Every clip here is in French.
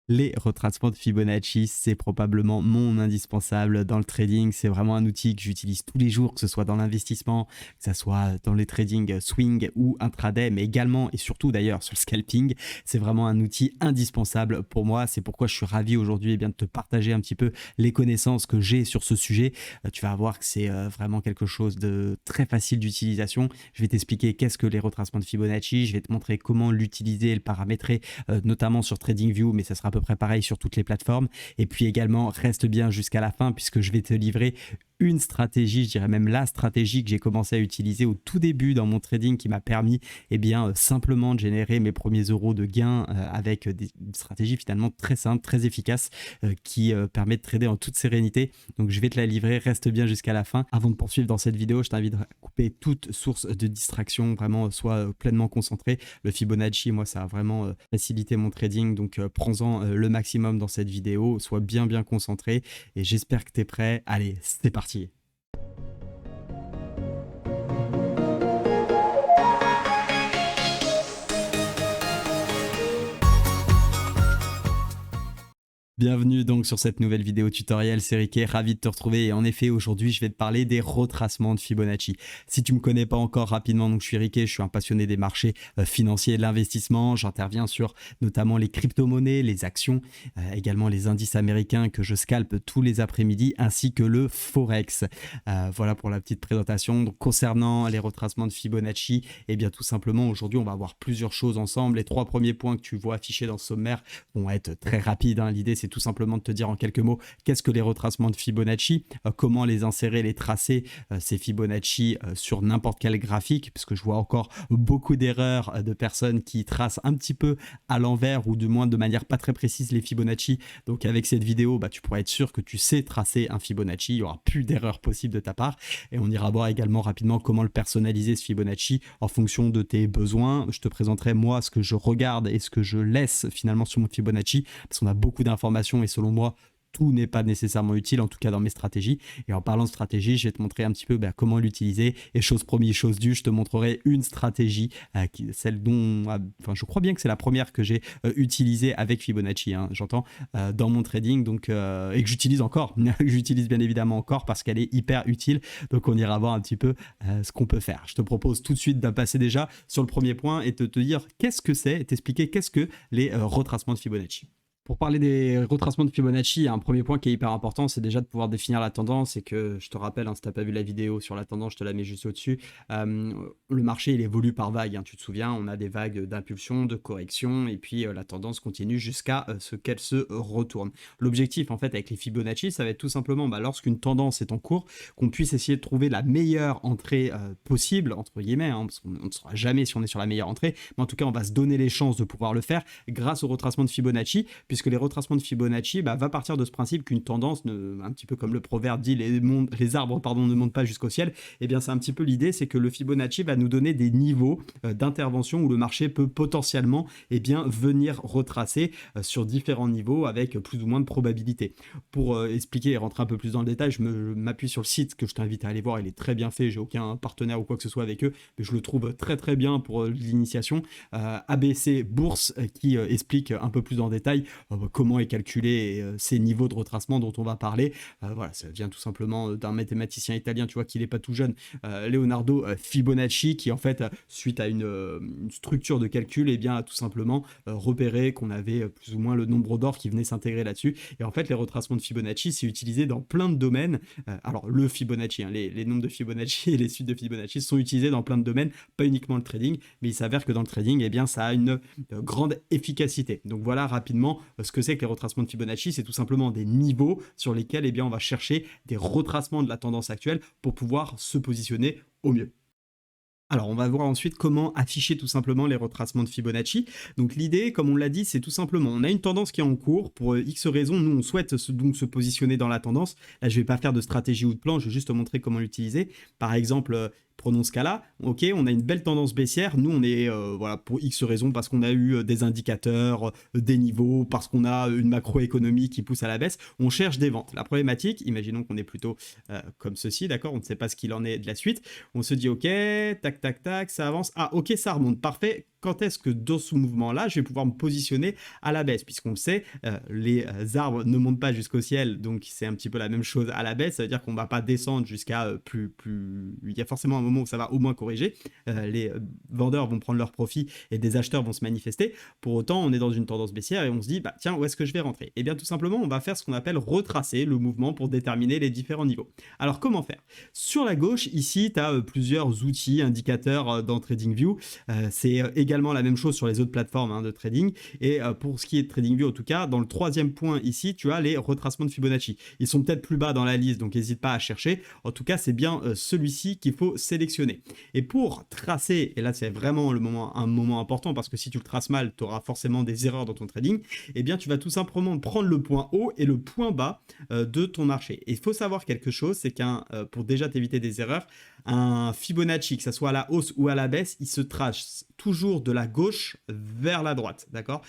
Les retracements de Fibonacci, c'est probablement mon indispensable dans le trading. C'est vraiment un outil que j'utilise tous les jours, que ce soit dans l'investissement, que ce soit dans les trading swing ou intraday, mais également et surtout d'ailleurs sur le scalping. C'est vraiment un outil indispensable pour moi. C'est pourquoi je suis ravi aujourd'hui de te partager un petit peu les connaissances que j'ai sur ce sujet. Tu vas voir que c'est vraiment quelque chose de très facile d'utilisation. Je vais t'expliquer qu'est-ce que les retracements de Fibonacci. Je vais te montrer comment l'utiliser et le paramétrer, notamment sur TradingView, mais ça sera peu près pareil sur toutes les plateformes. Et puis également, reste bien jusqu'à la fin puisque je vais te livrer une stratégie, je dirais même la stratégie que j'ai commencé à utiliser au tout début dans mon trading qui m'a permis simplement de générer mes premiers euros de gains avec une stratégie finalement très simple, très efficace qui permet de trader en toute sérénité. Donc je vais te la livrer, reste bien jusqu'à la fin. Avant de poursuivre dans cette vidéo, je t'invite à couper toute source de distraction, vraiment sois pleinement concentré. Le Fibonacci, moi ça a vraiment facilité mon trading, donc prends-en le maximum dans cette vidéo, sois bien concentré et j'espère que tu es prêt. Allez, c'est parti. Bienvenue donc sur cette nouvelle vidéo tutoriel, c'est Riquet, ravi de te retrouver et en effet aujourd'hui je vais te parler des retracements de Fibonacci. Si tu ne me connais pas encore rapidement, donc je suis Riquet, je suis un passionné des marchés financiers et de l'investissement, j'interviens sur notamment les crypto-monnaies, les actions, également les indices américains que je scalpe tous les après-midi ainsi que le Forex. Voilà pour la petite présentation. Donc, concernant les retracements de Fibonacci, et bien tout simplement aujourd'hui on va voir plusieurs choses ensemble. Les trois premiers points que tu vois affichés dans ce sommaire vont être très rapides, hein. L'idée c'est tout simplement de te dire en quelques mots qu'est-ce que les retracements de Fibonacci, comment les insérer, les tracer, ces Fibonacci sur n'importe quel graphique, parce que je vois encore beaucoup d'erreurs de personnes qui tracent un petit peu à l'envers ou du moins de manière pas très précise les Fibonacci. Donc avec cette vidéo, tu pourras être sûr que tu sais tracer un Fibonacci, il n'y aura plus d'erreurs possibles de ta part et on ira voir également rapidement comment le personnaliser ce Fibonacci en fonction de tes besoins. Je te présenterai moi ce que je regarde et ce que je laisse finalement sur mon Fibonacci parce qu'on a beaucoup d'informations et selon moi, tout n'est pas nécessairement utile, en tout cas dans mes stratégies. Et en parlant de stratégie, je vais te montrer un petit peu comment l'utiliser. Et chose promise, chose due, je te montrerai une stratégie, celle dont, je crois bien que c'est la première que j'ai utilisée avec Fibonacci, hein, j'entends, dans mon trading, donc, et que j'utilise encore. J'utilise bien évidemment encore parce qu'elle est hyper utile. Donc on ira voir un petit peu ce qu'on peut faire. Je te propose tout de suite de passer déjà sur le premier point et de te dire qu'est-ce que c'est et t'expliquer qu'est-ce que les retracements de Fibonacci. Pour parler des retracements de Fibonacci, il y a un premier point qui est hyper important, c'est déjà de pouvoir définir la tendance et que, je te rappelle, hein, si tu n'as pas vu la vidéo sur la tendance, je te la mets juste au-dessus. Le marché, il évolue par vagues, hein, tu te souviens, on a des vagues d'impulsion, de correction et puis la tendance continue jusqu'à ce qu'elle se retourne. L'objectif, en fait, avec les Fibonacci, ça va être tout simplement, lorsqu'une tendance est en cours, qu'on puisse essayer de trouver la meilleure entrée possible, entre guillemets, hein, parce qu'on ne saura jamais si on est sur la meilleure entrée, mais en tout cas, on va se donner les chances de pouvoir le faire grâce au retracement de Fibonacci, puisque les retracements de Fibonacci va partir de ce principe qu'une tendance, un petit peu comme le proverbe dit, les arbres ne montent pas jusqu'au ciel, et bien c'est un petit peu l'idée, c'est que le Fibonacci va nous donner des niveaux d'intervention où le marché peut potentiellement venir retracer sur différents niveaux avec plus ou moins de probabilité. Pour expliquer et rentrer un peu plus dans le détail, je m'appuie sur le site que je t'invite à aller voir, il est très bien fait, j'ai aucun partenaire ou quoi que ce soit avec eux, mais je le trouve très bien pour l'initiation. ABC Bourse qui explique un peu plus en détail comment est calculé ces niveaux de retracement dont on va parler. Voilà, ça vient tout simplement d'un mathématicien italien, tu vois qu'il n'est pas tout jeune, Leonardo Fibonacci, qui en fait, suite à une structure de calcul, a tout simplement repéré qu'on avait plus ou moins le nombre d'or qui venait s'intégrer là-dessus. Et en fait, les retracements de Fibonacci, c'est utilisé dans plein de domaines. Alors, le Fibonacci, hein, les nombres de Fibonacci et les suites de Fibonacci sont utilisés dans plein de domaines, pas uniquement le trading, mais il s'avère que dans le trading, ça a une grande efficacité. Donc voilà rapidement ce que c'est que les retracements de Fibonacci, c'est tout simplement des niveaux sur lesquels on va chercher des retracements de la tendance actuelle pour pouvoir se positionner au mieux. Alors, on va voir ensuite comment afficher tout simplement les retracements de Fibonacci. Donc l'idée, comme on l'a dit, c'est tout simplement, on a une tendance qui est en cours, pour X raisons, nous on souhaite donc se positionner dans la tendance. Là, je ne vais pas faire de stratégie ou de plan, je vais juste te montrer comment l'utiliser. Par exemple, Prenons ce cas-là, ok, on a une belle tendance baissière, nous on est, voilà, pour X raisons, parce qu'on a eu des indicateurs, des niveaux, parce qu'on a une macroéconomie qui pousse à la baisse, on cherche des ventes. La problématique, imaginons qu'on est plutôt comme ceci, d'accord, on ne sait pas ce qu'il en est de la suite, on se dit ok, tac, tac, tac, ça avance, ah ok, ça remonte, parfait. Quand est-ce que dans ce mouvement-là, je vais pouvoir me positionner à la baisse? Puisqu'on le sait, les arbres ne montent pas jusqu'au ciel, donc c'est un petit peu la même chose à la baisse. Ça veut dire qu'on ne va pas descendre jusqu'à plus... Il y a forcément un moment où ça va au moins corriger. Les vendeurs vont prendre leur profit et des acheteurs vont se manifester. Pour autant, on est dans une tendance baissière et on se dit, bah, tiens, où est-ce que je vais rentrer? Eh bien, tout simplement, on va faire ce qu'on appelle retracer le mouvement pour déterminer les différents niveaux. Alors, comment faire? Sur la gauche, ici, tu as plusieurs outils, indicateurs dans TradingView. C'est également la même chose sur les autres plateformes de trading. Et pour ce qui est de TradingView, en tout cas, dans le troisième point ici, tu as les retracements de Fibonacci. Ils sont peut-être plus bas dans la liste, donc n'hésite pas à chercher. En tout cas, c'est bien celui-ci qu'il faut sélectionner. Et pour tracer, et là c'est vraiment un moment important, parce que si tu le traces mal, tu auras forcément des erreurs dans ton trading, eh bien tu vas tout simplement prendre le point haut et le point bas de ton marché. Et il faut savoir quelque chose, c'est pour déjà t'éviter des erreurs, un Fibonacci, que ce soit à la hausse ou à la baisse, il se trace toujours de la gauche vers la droite, d'accord?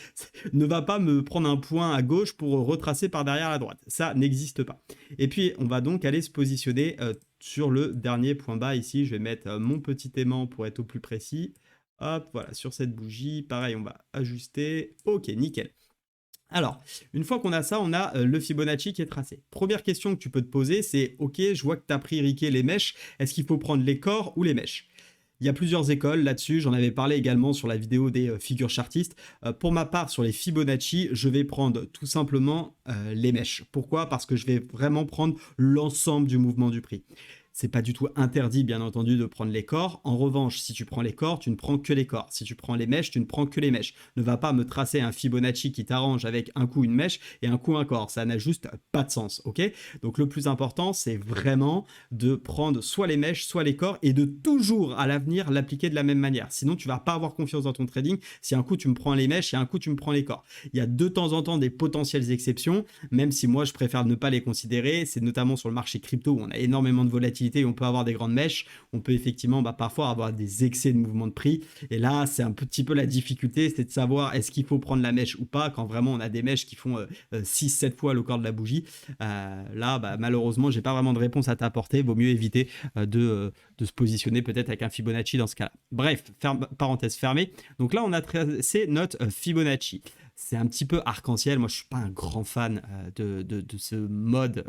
Ne va pas me prendre un point à gauche pour retracer par derrière la droite, ça n'existe pas. Et puis on va donc aller se positionner sur le dernier point bas ici. Je vais mettre mon petit aimant pour être au plus précis. Hop, voilà, sur cette bougie, pareil, on va ajuster. Ok, nickel. Alors, une fois qu'on a ça, on a le Fibonacci qui est tracé. Première question que tu peux te poser, c'est ok, je vois que tu as pris Riquet les mèches, est-ce qu'il faut prendre les corps ou les mèches? Il y a plusieurs écoles là-dessus, j'en avais parlé également sur la vidéo des figures chartistes. Pour ma part, sur les Fibonacci, je vais prendre tout simplement les mèches. Pourquoi? Parce que je vais vraiment prendre l'ensemble du mouvement du prix. C'est pas du tout interdit, bien entendu, de prendre les corps. En revanche, si tu prends les corps, tu ne prends que les corps. Si tu prends les mèches, tu ne prends que les mèches. Ne va pas me tracer un Fibonacci qui t'arrange avec un coup une mèche et un coup un corps. Ça n'a juste pas de sens, ok? Donc le plus important, c'est vraiment de prendre soit les mèches, soit les corps et de toujours à l'avenir l'appliquer de la même manière. Sinon, tu vas pas avoir confiance dans ton trading. Si un coup tu me prends les mèches et un coup tu me prends les corps. Il y a de temps en temps des potentielles exceptions, même si moi je préfère ne pas les considérer. C'est notamment sur le marché crypto où on a énormément de volatilité. On peut avoir des grandes mèches, on peut effectivement parfois avoir des excès de mouvement de prix, et là c'est un petit peu la difficulté, c'est de savoir est-ce qu'il faut prendre la mèche ou pas, quand vraiment on a des mèches qui font 6-7 fois le corps de la bougie. Là malheureusement j'ai pas vraiment de réponse à t'apporter, vaut mieux éviter de se positionner peut-être avec un Fibonacci dans ce cas-là. Bref, parenthèse fermée, donc là on a tracé notre Fibonacci. C'est un petit peu arc-en-ciel. Moi, je ne suis pas un grand fan de ce mode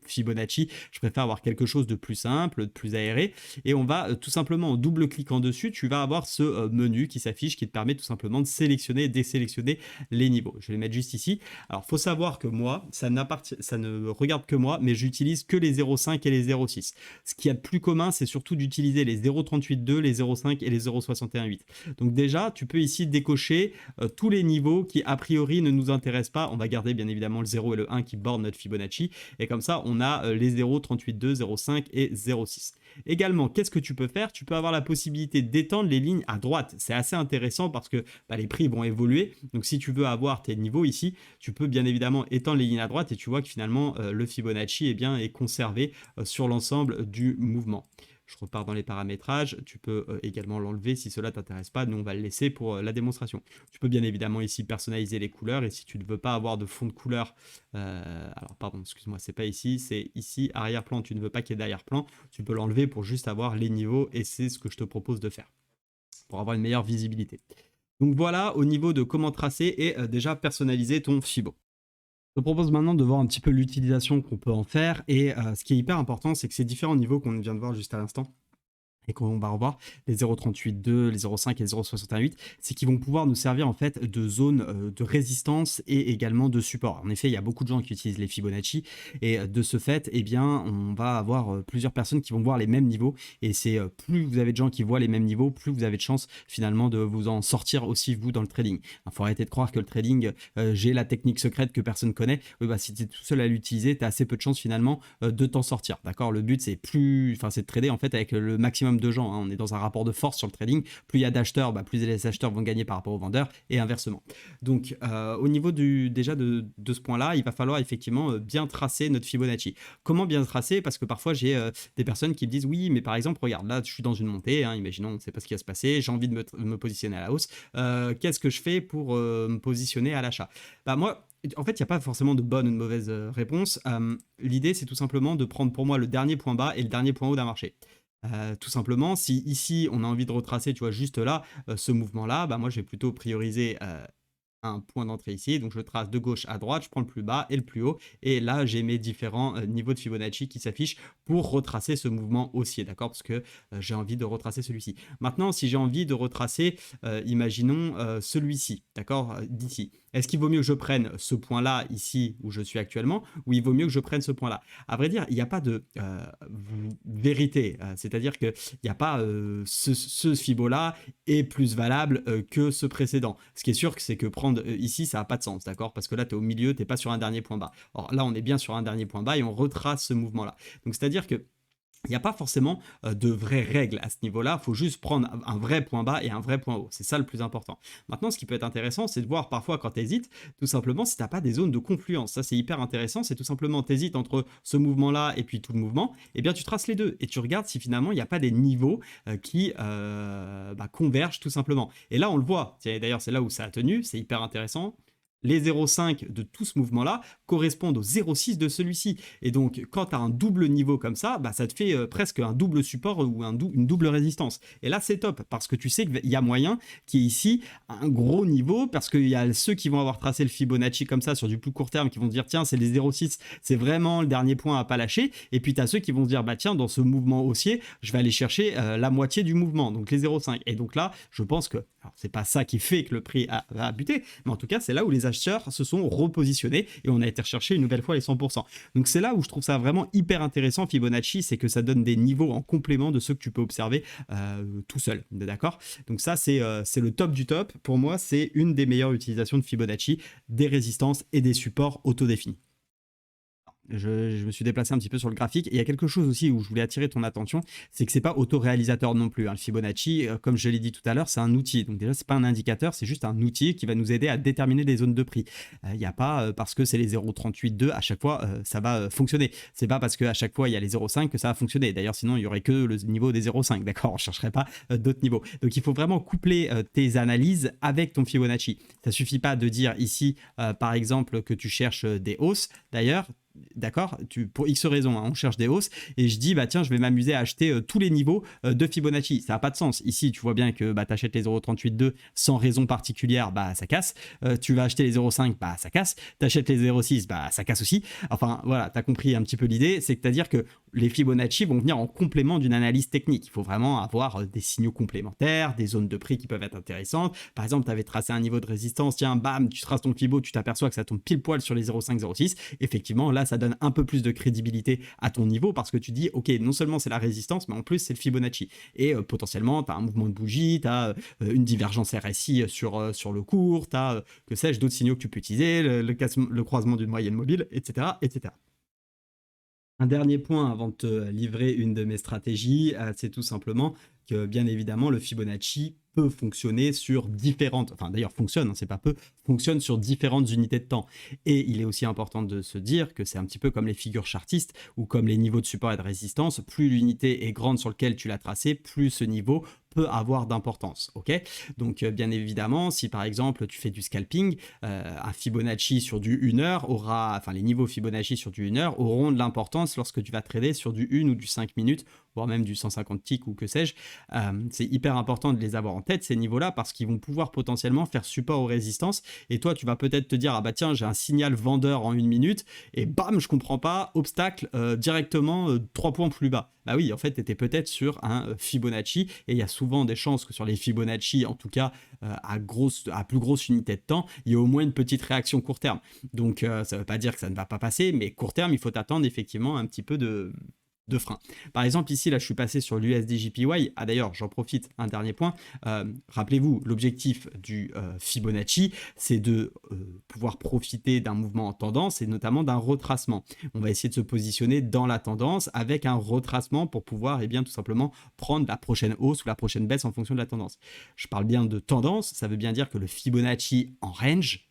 Fibonacci. Je préfère avoir quelque chose de plus simple, de plus aéré. Et on va tout simplement, en double-cliquant dessus, tu vas avoir ce menu qui s'affiche, qui te permet tout simplement de sélectionner et désélectionner les niveaux. Je vais les mettre juste ici. Alors, il faut savoir que moi, ça ne regarde que moi, mais j'utilise que les 0,5 et les 0,6. Ce qu'il y a de plus commun, c'est surtout d'utiliser les 0,38,2, les 0,5 et les 0,61,8. Donc déjà, tu peux ici décocher tous les niveaux qui a priori ne nous intéresse pas. On va garder bien évidemment le 0 et le 1 qui bordent notre Fibonacci, et comme ça on a les 0, 38,2, 0,5 et 0,6. Également, qu'est-ce que tu peux faire? Tu peux avoir la possibilité d'étendre les lignes à droite. C'est assez intéressant parce que les prix vont évoluer, donc si tu veux avoir tes niveaux ici, tu peux bien évidemment étendre les lignes à droite et tu vois que finalement le Fibonacci est conservé sur l'ensemble du mouvement. Je repars dans les paramétrages, tu peux également l'enlever si cela ne t'intéresse pas, nous on va le laisser pour la démonstration. Tu peux bien évidemment ici personnaliser les couleurs, et si tu ne veux pas avoir de fond de couleur, alors pardon, excuse-moi, c'est pas ici, c'est ici, arrière-plan, tu ne veux pas qu'il y ait d'arrière-plan, tu peux l'enlever pour juste avoir les niveaux, et c'est ce que je te propose de faire, pour avoir une meilleure visibilité. Donc voilà, au niveau de comment tracer et déjà personnaliser ton Fibo. Je te propose maintenant de voir un petit peu l'utilisation qu'on peut en faire, et ce qui est hyper important, c'est que ces différents niveaux qu'on vient de voir juste à l'instant, et qu'on va revoir, les 0,38,2, les 0,5 et les 0,68, c'est qu'ils vont pouvoir nous servir en fait de zone de résistance et également de support. En effet, il y a beaucoup de gens qui utilisent les Fibonacci, et de ce fait, eh bien, on va avoir plusieurs personnes qui vont voir les mêmes niveaux, et c'est plus vous avez de gens qui voient les mêmes niveaux, plus vous avez de chances finalement de vous en sortir aussi vous dans le trading. Il faut arrêter de croire que le trading, j'ai la technique secrète que personne connaît. Oui, si tu es tout seul à l'utiliser, tu as assez peu de chances finalement de t'en sortir. D'accord? Le but c'est de trader en fait avec le maximum somme de gens, hein. On est dans un rapport de force sur le trading. Plus il y a d'acheteurs, plus les acheteurs vont gagner par rapport aux vendeurs et inversement. Donc, au niveau déjà de ce point-là, il va falloir effectivement bien tracer notre Fibonacci. Comment bien tracer? Parce que parfois, j'ai des personnes qui me disent oui, mais par exemple, regarde, là, je suis dans une montée, hein, imaginons, on ne sait pas ce qui va se passer, j'ai envie de me positionner à la hausse. Qu'est-ce que je fais pour me positionner à l'achat? Moi, en fait, il n'y a pas forcément de bonne ou de mauvaise réponse. L'idée, c'est tout simplement de prendre pour moi le dernier point bas et le dernier point haut d'un marché. Tout simplement, si ici, on a envie de retracer, tu vois, juste là, ce mouvement-là, moi, je vais plutôt prioriser un point d'entrée ici, donc je trace de gauche à droite, je prends le plus bas et le plus haut, et là j'ai mes différents niveaux de Fibonacci qui s'affichent pour retracer ce mouvement haussier, d'accord, parce que j'ai envie de retracer celui-ci. Maintenant, si j'ai envie de retracer, imaginons celui-ci, d'accord, d'ici, est-ce qu'il vaut mieux que je prenne ce point-là ici où je suis actuellement, ou il vaut mieux que je prenne ce point-là? À vrai dire, il n'y a pas de vérité, c'est-à-dire qu'il n'y a pas ce Fibo-là est plus valable que ce précédent. Ce qui est sûr, c'est que prendre ici, ça n'a pas de sens, d'accord? Parce que là, tu es au milieu, tu n'es pas sur un dernier point bas. Or là, on est bien sur un dernier point bas et on retrace ce mouvement-là. Donc, c'est-à-dire que il n'y a pas forcément de vraies règles à ce niveau-là, il faut juste prendre un vrai point bas et un vrai point haut, c'est ça le plus important. Maintenant, ce qui peut être intéressant, c'est de voir parfois quand tu hésites, tout simplement si tu n'as pas des zones de confluence, ça c'est hyper intéressant, c'est tout simplement tu hésites entre ce mouvement-là et puis tout le mouvement, et bien tu traces les deux, et tu regardes si finalement il n'y a pas des niveaux qui convergent tout simplement. Et là on le voit, d'ailleurs c'est là où ça a tenu, c'est hyper intéressant. Les 0,5 de tout ce mouvement-là correspondent au 0,6 de celui-ci. Et donc, quand tu as un double niveau comme ça, ça te fait presque un double support ou une double résistance. Et là, c'est top, parce que tu sais qu'il y a moyen qu'il y ait ici un gros niveau, parce qu'il y a ceux qui vont avoir tracé le Fibonacci comme ça sur du plus court terme, qui vont dire, tiens, c'est les 0,6, c'est vraiment le dernier point à pas lâcher. Et puis, tu as ceux qui vont se dire, tiens, dans ce mouvement haussier, je vais aller chercher la moitié du mouvement, donc les 0,5. Et donc là, je pense que, alors, c'est pas ça qui fait que le prix a buté, mais en tout cas, c'est là où les acheteurs se sont repositionnés et on a été rechercher une nouvelle fois les 100%. Donc c'est là où je trouve ça vraiment hyper intéressant Fibonacci, c'est que ça donne des niveaux en complément de ceux que tu peux observer tout seul, d'accord? Donc ça c'est le top du top. Pour moi, c'est une des meilleures utilisations de Fibonacci, des résistances et des supports autodéfinis. Je me suis déplacé un petit peu sur le graphique. Et il y a quelque chose aussi où je voulais attirer ton attention, c'est que c'est pas auto-réalisateur non plus, hein. Le Fibonacci, comme je l'ai dit tout à l'heure, c'est un outil. Donc déjà, c'est pas un indicateur, c'est juste un outil qui va nous aider à déterminer des zones de prix. Il n'y a pas parce que c'est les 0,382 à chaque fois, ça va fonctionner. C'est pas parce qu'à chaque fois il y a les 0,5 que ça va fonctionner. D'ailleurs, sinon il y aurait que le niveau des 0,5, d'accord? On ne chercherait pas d'autres niveaux. Donc il faut vraiment coupler tes analyses avec ton Fibonacci. Ça suffit pas de dire ici, par exemple, que tu cherches des hausses. D'ailleurs, d'accord, pour X raisons, hein, on cherche des hausses et je dis tiens, je vais m'amuser à acheter tous les niveaux de Fibonacci. Ça n'a pas de sens. Ici, tu vois bien que tu achètes les 0,382 sans raison particulière, ça casse. Tu vas acheter les 0,5, ça casse. Tu achètes les 0,6, ça casse aussi. Enfin, voilà, tu as compris un petit peu l'idée. C'est-à-dire que les Fibonacci vont venir en complément d'une analyse technique. Il faut vraiment avoir des signaux complémentaires, des zones de prix qui peuvent être intéressantes. Par exemple, tu avais tracé un niveau de résistance, tiens, bam, tu traces ton Fibo, tu t'aperçois que ça tombe pile poil sur les 0,5, 0,6. Effectivement, là, ça donne un peu plus de crédibilité à ton niveau parce que tu dis, ok, non seulement c'est la résistance, mais en plus c'est le Fibonacci. Et potentiellement, tu as un mouvement de bougie, tu as une divergence RSI sur le cours, tu as, que sais-je, d'autres signaux que tu peux utiliser, le croisement d'une moyenne mobile, etc., etc. Un dernier point avant de te livrer une de mes stratégies, c'est tout simplement que bien évidemment le Fibonacci peut fonctionner sur différentes, enfin d'ailleurs fonctionne, hein, c'est pas peu, fonctionne sur différentes unités de temps. Et il est aussi important de se dire que c'est un petit peu comme les figures chartistes ou comme les niveaux de support et de résistance, plus l'unité est grande sur laquelle tu l'as tracé, plus ce niveau peut avoir d'importance, ok? Donc bien évidemment, si par exemple tu fais du scalping, un Fibonacci sur du 1 heure aura, enfin les niveaux Fibonacci sur du 1 heure auront de l'importance lorsque tu vas trader sur du 1 ou du 5 minutes, voire même du 150 ticks ou que sais-je. C'est hyper important de les avoir en tête, ces niveaux-là, parce qu'ils vont pouvoir potentiellement faire support aux résistances. Et toi, tu vas peut-être te dire, ah tiens, j'ai un signal vendeur en 1 minute, et bam, je comprends pas, obstacle, directement 3 points plus bas. Bah oui, en fait, tu étais peut-être sur un Fibonacci, et il y a souvent des chances que sur les Fibonacci, en tout cas à plus grosse unité de temps, il y a au moins une petite réaction court terme. Donc ça ne veut pas dire que ça ne va pas passer, mais court terme, il faut attendre effectivement un petit peu de frein. Par exemple, ici, là, je suis passé sur l'USD-JPY. Ah, d'ailleurs, j'en profite, un dernier point. Rappelez-vous, l'objectif du Fibonacci, c'est de pouvoir profiter d'un mouvement en tendance et notamment d'un retracement. On va essayer de se positionner dans la tendance avec un retracement pour pouvoir, eh bien, tout simplement prendre la prochaine hausse ou la prochaine baisse en fonction de la tendance. Je parle bien de tendance, ça veut bien dire que le Fibonacci en range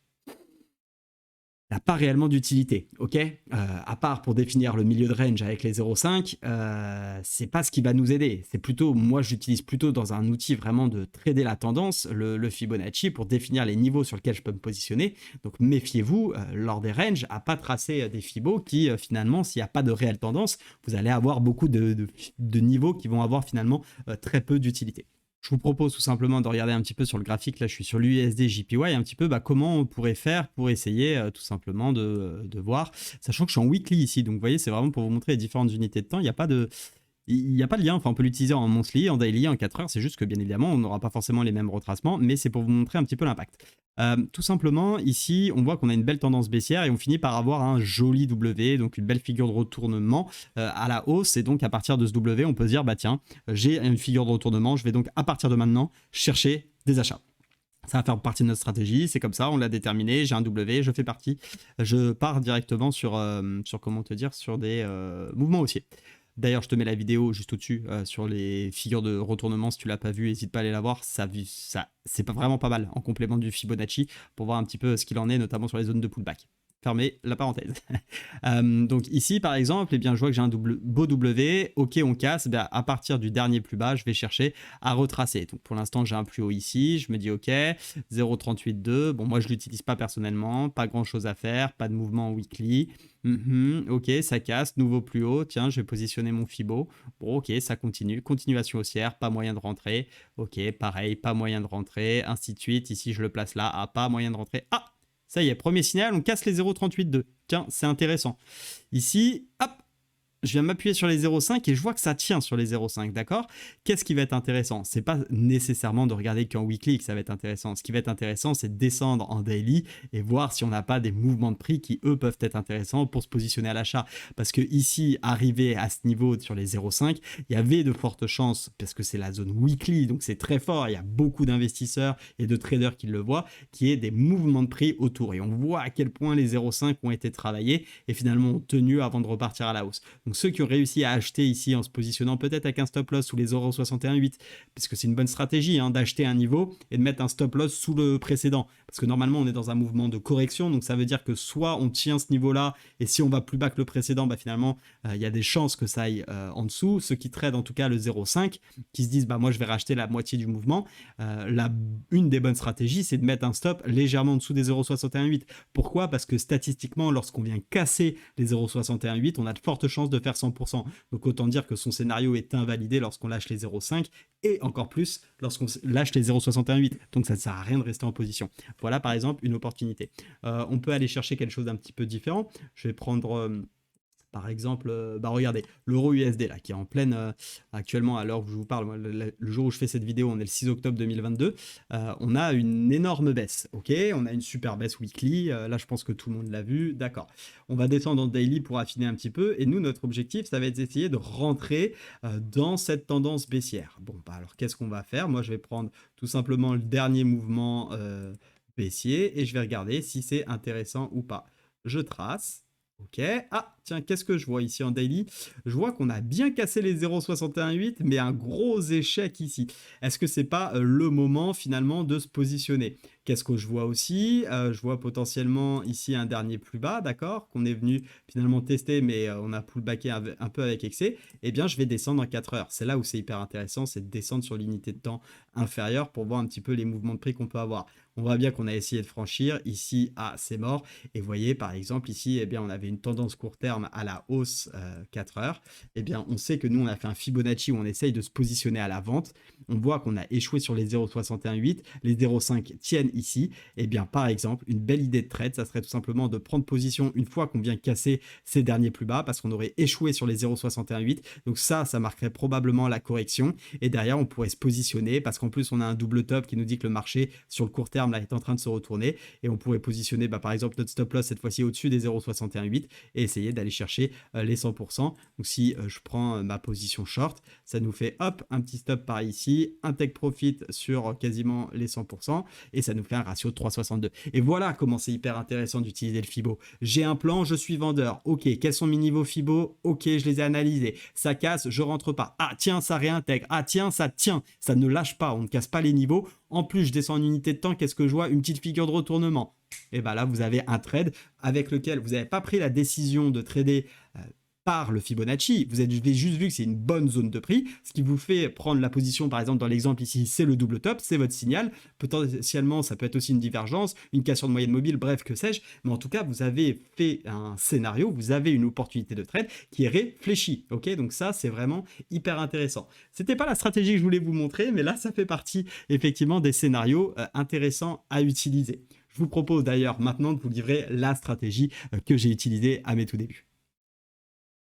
n'a pas réellement d'utilité, ok, à part pour définir le milieu de range avec les 0,5, c'est pas ce qui va nous aider. C'est plutôt, moi j'utilise plutôt dans un outil vraiment de trader la tendance, le Fibonacci, pour définir les niveaux sur lesquels je peux me positionner. Donc méfiez-vous, lors des ranges, à pas tracer des Fibos qui finalement, s'il n'y a pas de réelle tendance, vous allez avoir beaucoup de niveaux qui vont avoir finalement très peu d'utilité. Je vous propose tout simplement de regarder un petit peu sur le graphique. Là, je suis sur l'USD JPY, un petit peu comment on pourrait faire pour essayer tout simplement de voir, sachant que je suis en weekly ici. Donc, vous voyez, c'est vraiment pour vous montrer les différentes unités de temps. Il n'y a pas de lien. Enfin, on peut l'utiliser en monthly, en daily, en 4 heures. C'est juste que, bien évidemment, on n'aura pas forcément les mêmes retracements, mais c'est pour vous montrer un petit peu l'impact. Tout simplement, ici, on voit qu'on a une belle tendance baissière et on finit par avoir un joli W, donc une belle figure de retournement à la hausse. Et donc, à partir de ce W, on peut se dire, bah tiens, j'ai une figure de retournement. Je vais donc, à partir de maintenant, chercher des achats. Ça va faire partie de notre stratégie, c'est comme ça, on l'a déterminé, j'ai un W, je fais partie, je pars directement sur comment te dire, sur des mouvements haussiers. D'ailleurs, je te mets la vidéo juste au-dessus sur les figures de retournement. Si tu l'as pas vu, n'hésite pas à aller la voir. Ça c'est vraiment pas mal en complément du Fibonacci pour voir un petit peu ce qu'il en est, notamment sur les zones de pullback. Fermez la parenthèse. Donc ici, par exemple, eh bien, je vois que j'ai un beau W. Ok, on casse. Eh bien, à partir du dernier plus bas, je vais chercher à retracer. Donc pour l'instant, j'ai un plus haut ici. Je me dis ok, 0,382. Bon, moi, je ne l'utilise pas personnellement. Pas grand-chose à faire. Pas de mouvement weekly. Ok, ça casse. Nouveau plus haut. Tiens, je vais positionner mon Fibo. Bon, ok, ça continue. Continuation haussière. Pas moyen de rentrer. Ok, pareil, pas moyen de rentrer. Ainsi de suite. Ici, je le place là. Ah, pas moyen de rentrer. Ah! Ça y est, premier signal, on casse les 0,382. Tiens, c'est intéressant. Ici, hop, je viens m'appuyer sur les 0,5 et je vois que ça tient sur les 0,5, d'accord? Qu'est-ce qui va être intéressant? C'est pas nécessairement de regarder qu'en weekly que ça va être intéressant. Ce qui va être intéressant, c'est de descendre en daily et voir si on n'a pas des mouvements de prix qui, eux, peuvent être intéressants pour se positionner à l'achat. Parce que ici, arrivé à ce niveau sur les 0,5, il y avait de fortes chances, parce que c'est la zone weekly, donc c'est très fort, il y a beaucoup d'investisseurs et de traders qui le voient, qui est des mouvements de prix autour. Et on voit à quel point les 0,5 ont été travaillés et finalement ont tenu avant de repartir à la hausse. Donc ceux qui ont réussi à acheter ici en se positionnant peut-être avec un stop loss sous les 0,618, parce que c'est une bonne stratégie d'acheter un niveau et de mettre un stop loss sous le précédent. Parce que normalement on est dans un mouvement de correction, donc ça veut dire que soit on tient ce niveau-là, et si on va plus bas que le précédent, bah finalement il y a des chances que ça aille en dessous. Ceux qui tradent en tout cas le 0,5, qui se disent bah moi je vais racheter la moitié du mouvement, une des bonnes stratégies c'est de mettre un stop légèrement en dessous des 0,618. Pourquoi? Parce que statistiquement lorsqu'on vient casser les 0,618, on a de fortes chances de faire 100%. Donc autant dire que son scénario est invalidé lorsqu'on lâche les 0,5 et encore plus lorsqu'on lâche les 0,618. Donc ça ne sert à rien de rester en position. Voilà par exemple une opportunité. On peut aller chercher quelque chose d'un petit peu différent. Je vais prendre par exemple, bah regardez, l'euro USD là, qui est en pleine, actuellement à l'heure où je vous parle, le jour où je fais cette vidéo, on est le 6 octobre 2022, on a une énorme baisse, ok, on a une super baisse weekly, là je pense que tout le monde l'a vu, d'accord. On va descendre en daily pour affiner un petit peu, et nous, notre objectif, ça va être d'essayer de rentrer dans cette tendance baissière. Bon, bah alors qu'est-ce qu'on va faire? Moi, je vais prendre tout simplement le dernier mouvement baissier, et je vais regarder si c'est intéressant ou pas. Je trace. Ok, ah tiens, qu'est-ce que je vois ici en daily? Je vois qu'on a bien cassé les 0,618, mais un gros échec ici. Est-ce que c'est pas le moment finalement de se positionner? Qu'est-ce que je vois aussi? Je vois potentiellement ici un dernier plus bas, d'accord, qu'on est venu finalement tester, mais on a pullbacké un peu avec excès. Eh bien, je vais descendre en 4 heures. C'est là où c'est hyper intéressant, c'est de descendre sur l'unité de temps inférieure pour voir un petit peu les mouvements de prix qu'on peut avoir. On voit bien qu'on a essayé de franchir. Ici, ah, c'est mort. Et vous voyez, par exemple, ici, eh bien, on avait une tendance court terme à la hausse 4 heures. Eh bien, on sait que nous, on a fait un Fibonacci où on essaye de se positionner à la vente. On voit qu'on a échoué sur les 0,618. Les 0,5 tiennent ici, eh bien par exemple, une belle idée de trade, ça serait tout simplement de prendre position une fois qu'on vient casser ces derniers plus bas parce qu'on aurait échoué sur les 0,618. Donc ça marquerait probablement la correction et derrière on pourrait se positionner parce qu'en plus on a un double top qui nous dit que le marché sur le court terme là est en train de se retourner et on pourrait positionner par exemple notre stop loss cette fois-ci au-dessus des 0,618 et essayer d'aller chercher les 100%. Donc si je prends ma position short, ça nous fait hop un petit stop par ici, un take profit sur quasiment les 100% et ça nous fait un ratio de 3,62. Et voilà comment c'est hyper intéressant d'utiliser le Fibo. J'ai un plan, je suis vendeur. Ok, quels sont mes niveaux Fibo? Ok, je les ai analysés. Ça casse, je rentre pas. Ah tiens, ça réintègre. Ah tiens, ça tient. Ça ne lâche pas, on ne casse pas les niveaux. En plus, je descends en unité de temps, qu'est-ce que je vois? Une petite figure de retournement. Et bien là, vous avez un trade avec lequel vous n'avez pas pris la décision de trader par le Fibonacci, vous avez juste vu que c'est une bonne zone de prix, ce qui vous fait prendre la position, par exemple dans l'exemple ici, c'est le double top, c'est votre signal, potentiellement ça peut être aussi une divergence, une cassure de moyenne mobile, bref, que sais-je, mais en tout cas, vous avez fait un scénario, vous avez une opportunité de trade qui est réfléchie, ok? Donc ça, c'est vraiment hyper intéressant. C'était pas la stratégie que je voulais vous montrer, mais là, ça fait partie effectivement des scénarios intéressants à utiliser. Je vous propose d'ailleurs maintenant de vous livrer la stratégie que j'ai utilisée à mes tout débuts.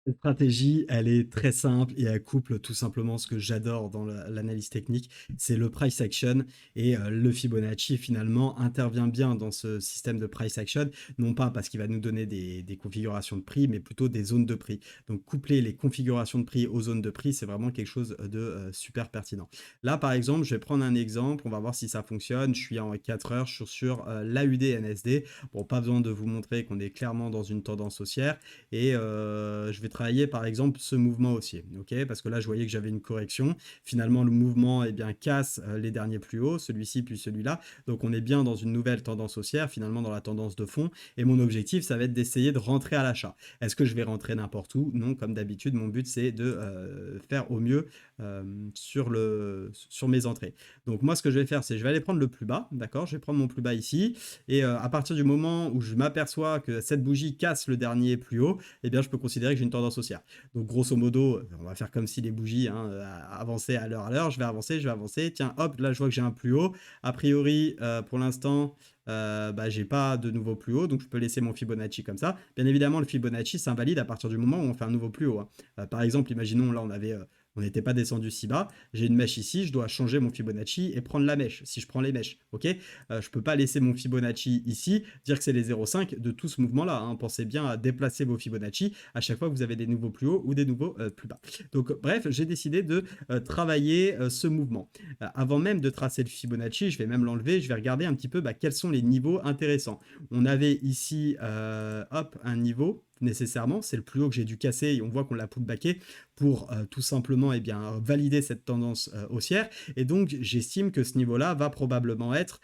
Cette stratégie, elle est très simple et elle couple tout simplement ce que j'adore dans l'analyse technique, c'est le price action et le Fibonacci finalement intervient bien dans ce système de price action, non pas parce qu'il va nous donner des configurations de prix, mais plutôt des zones de prix. Donc coupler les configurations de prix aux zones de prix, c'est vraiment quelque chose de super pertinent. Là par exemple, je vais prendre un exemple, on va voir si ça fonctionne. Je suis en 4 heures, je suis sur l'AUD NSD. Bon, pas besoin de vous montrer qu'on est clairement dans une tendance haussière et je vais travailler par exemple ce mouvement haussier, ok, parce que là je voyais que j'avais une correction, finalement le mouvement casse les derniers plus hauts, celui-ci puis celui-là, donc on est bien dans une nouvelle tendance haussière, finalement dans la tendance de fond, et mon objectif ça va être d'essayer de rentrer à l'achat. Est-ce que je vais rentrer n'importe où? Non, comme d'habitude, mon but c'est de faire au mieux sur mes entrées. Donc moi ce que je vais faire, c'est je vais aller prendre le plus bas, d'accord, je vais prendre mon plus bas ici, et à partir du moment où je m'aperçois que cette bougie casse le dernier plus haut, eh bien je peux considérer que j'ai une tendance haussière. Donc grosso modo, on va faire comme si les bougies avançaient à l'heure, je vais avancer, tiens hop, là je vois que j'ai un plus haut, a priori pour l'instant j'ai pas de nouveau plus haut, donc je peux laisser mon Fibonacci comme ça. Bien évidemment le Fibonacci s'invalide à partir du moment où on fait un nouveau plus haut, hein. Par exemple, imaginons là on n'était pas descendu si bas, j'ai une mèche ici, je dois changer mon Fibonacci et prendre la mèche, si je prends les mèches, ok, je peux pas laisser mon Fibonacci ici, dire que c'est les 0,5 de tout ce mouvement-là, hein. Pensez bien à déplacer vos Fibonacci à chaque fois que vous avez des nouveaux plus hauts ou des nouveaux plus bas. Donc bref, j'ai décidé de travailler ce mouvement. Avant même de tracer le Fibonacci, je vais même l'enlever, je vais regarder un petit peu quels sont les niveaux intéressants. On avait ici, hop, un niveau, nécessairement, c'est le plus haut que j'ai dû casser et on voit qu'on l'a pullbacké pour tout simplement valider cette tendance haussière, et donc j'estime que ce niveau là va probablement être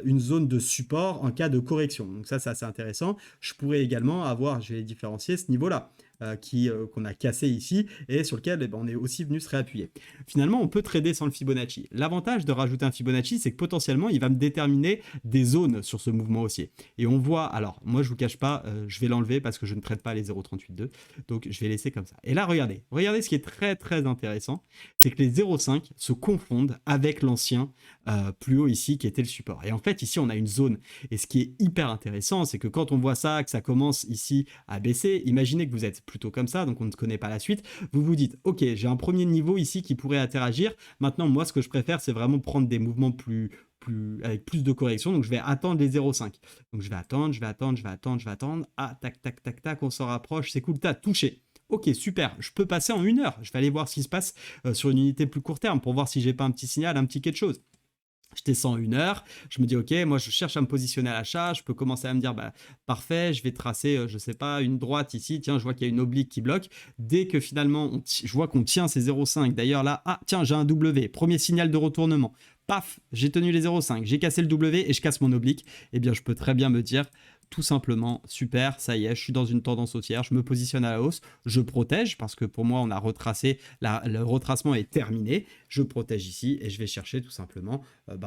une zone de support en cas de correction. Donc ça c'est assez intéressant. Je pourrais également avoir, je vais différencier, ce niveau là qu'on a cassé ici et sur lequel on est aussi venu se réappuyer. Finalement, on peut trader sans le Fibonacci. L'avantage de rajouter un Fibonacci, c'est que potentiellement, il va me déterminer des zones sur ce mouvement haussier. Et on voit, alors, moi, je vous cache pas, je vais l'enlever parce que je ne traite pas les 0,382. Donc, je vais laisser comme ça. Et là, regardez ce qui est très, très intéressant, c'est que les 0,5 se confondent avec l'ancien plus haut ici qui était le support. Et en fait, ici, on a une zone. Et ce qui est hyper intéressant, c'est que quand on voit ça, que ça commence ici à baisser, imaginez que vous êtes plutôt comme ça, donc on ne connaît pas la suite, vous vous dites, ok, j'ai un premier niveau ici qui pourrait interagir. Maintenant, moi, ce que je préfère, c'est vraiment prendre des mouvements avec plus de correction, donc je vais attendre les 0,5. Donc je vais attendre. Ah, tac, tac, tac, tac, on s'en rapproche, c'est cool, t'as touché. Ok, super, je peux passer en 1 heure. Je vais aller voir ce qui se passe sur une unité plus court terme pour voir si j'ai pas un petit signal, un petit quelque chose. Je descends 1 heure, je me dis ok, moi je cherche à me positionner à l'achat, je peux commencer à me dire parfait, je vais tracer, je sais pas, une droite ici, tiens, je vois qu'il y a une oblique qui bloque. Dès que finalement je vois qu'on tient ces 0,5, d'ailleurs là, ah tiens, j'ai un W, premier signal de retournement. Paf, j'ai tenu les 0,5, j'ai cassé le W et je casse mon oblique, eh bien je peux très bien me dire tout simplement, super, ça y est, je suis dans une tendance haussière, je me positionne à la hausse, je protège parce que pour moi, on a retracé, le retracement est terminé, je protège ici et je vais chercher tout simplement,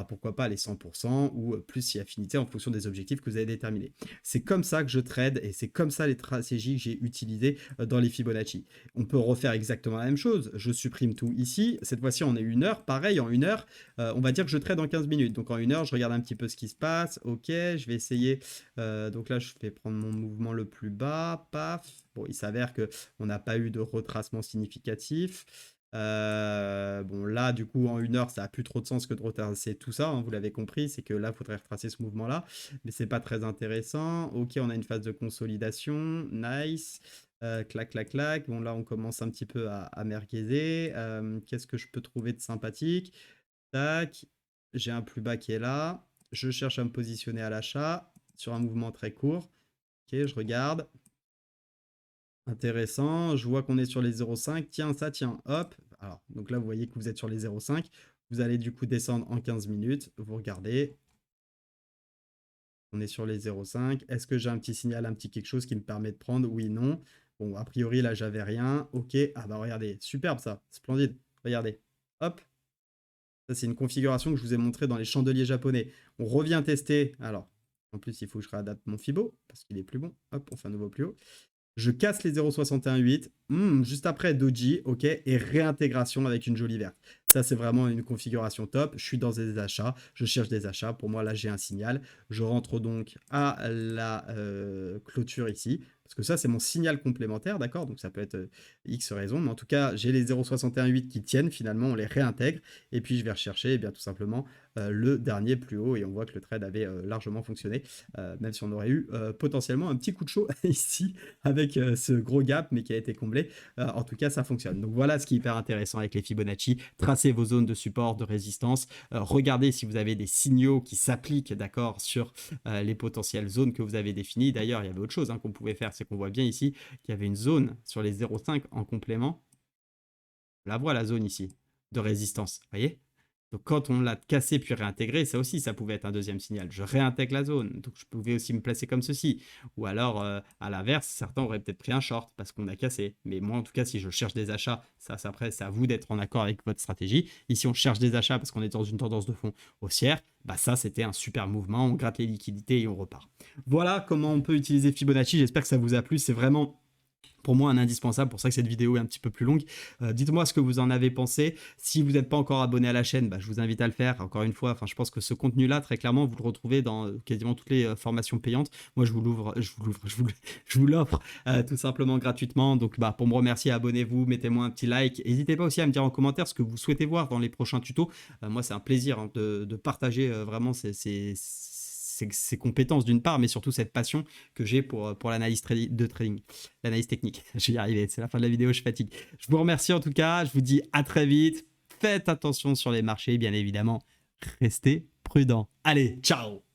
pourquoi pas les 100% ou plus si affinité en fonction des objectifs que vous avez déterminés. C'est comme ça que je trade et c'est comme ça les stratégies que j'ai utilisées dans les Fibonacci. On peut refaire exactement la même chose, je supprime tout ici, cette fois-ci on est 1 heure, pareil en 1 heure, on va dire que je trade en 15 minutes, donc en 1 heure je regarde un petit peu ce qui se passe, ok, je vais essayer, donc là je vais prendre mon mouvement le plus bas, paf, bon il s'avère qu'on n'a pas eu de retracement significatif, bon là du coup en 1 heure ça a plus trop de sens que de retracer tout ça, hein, vous l'avez compris, c'est que là il faudrait retracer ce mouvement là, mais c'est pas très intéressant. Ok, on a une phase de consolidation, nice, clac clac clac, bon là on commence un petit peu à merguezer, qu'est-ce que je peux trouver de sympathique, tac, j'ai un plus bas qui est là, je cherche à me positionner à l'achat sur un mouvement très court, ok, je regarde. Intéressant, je vois qu'on est sur les 0,5, tiens, ça tient, hop. Alors, donc là, vous voyez que vous êtes sur les 0,5. Vous allez du coup descendre en 15 minutes. Vous regardez, on est sur les 0,5. Est-ce que j'ai un petit signal, un petit quelque chose qui me permet de prendre? Oui, non. Bon, a priori, là, j'avais rien. Ok, ah bah regardez, superbe ça, splendide. Regardez, hop. Ça, c'est une configuration que je vous ai montrée dans les chandeliers japonais. On revient tester. Alors, en plus, il faut que je réadapte mon Fibo parce qu'il est plus bon. Hop, on fait un nouveau plus haut. Je casse les 0,618, juste après doji, ok, et réintégration avec une jolie verte. Ça, c'est vraiment une configuration top. Je suis dans des achats, je cherche des achats. Pour moi, là, j'ai un signal. Je rentre donc à la clôture ici, parce que ça, c'est mon signal complémentaire, d'accord? Donc, ça peut être X raison, mais en tout cas, j'ai les 0,618 qui tiennent, finalement, on les réintègre, et puis je vais rechercher, eh bien, tout simplement, le dernier plus haut, et on voit que le trade avait largement fonctionné, même si on aurait eu potentiellement un petit coup de chaud ici, avec ce gros gap, mais qui a été comblé. En tout cas, ça fonctionne. Donc voilà ce qui est hyper intéressant avec les Fibonacci. Tracez vos zones de support, de résistance. Regardez si vous avez des signaux qui s'appliquent, d'accord, sur les potentielles zones que vous avez définies. D'ailleurs, il y avait autre chose qu'on pouvait faire, c'est qu'on voit bien ici qu'il y avait une zone sur les 0,5 en complément. On la voit la zone ici de résistance, vous voyez? Donc quand on l'a cassé puis réintégré, ça aussi, ça pouvait être un deuxième signal. Je réintègre la zone, donc je pouvais aussi me placer comme ceci. Ou alors, à l'inverse, certains auraient peut-être pris un short parce qu'on a cassé. Mais moi, en tout cas, si je cherche des achats, ça après, c'est à vous d'être en accord avec votre stratégie. Ici, on cherche des achats parce qu'on est dans une tendance de fond haussière. Bah ça, c'était un super mouvement. On gratte les liquidités et on repart. Voilà comment on peut utiliser Fibonacci. J'espère que ça vous a plu. C'est vraiment pour moi un indispensable, pour ça que cette vidéo est un petit peu plus longue. Dites-moi ce que vous en avez pensé. Si vous n'êtes pas encore abonné à la chaîne, je vous invite à le faire. Encore une fois, je pense que ce contenu-là, très clairement, vous le retrouvez dans quasiment toutes les formations payantes. Moi, je vous l'offre tout simplement gratuitement. Donc, pour me remercier, abonnez-vous, mettez-moi un petit like. N'hésitez pas aussi à me dire en commentaire ce que vous souhaitez voir dans les prochains tutos. Moi, c'est un plaisir de partager vraiment ces compétences d'une part, mais surtout cette passion que j'ai pour l'analyse de trading, l'analyse technique. Je vais y arriver, c'est la fin de la vidéo, je fatigue. Je vous remercie en tout cas, je vous dis à très vite. Faites attention sur les marchés, bien évidemment. Restez prudents. Allez, ciao!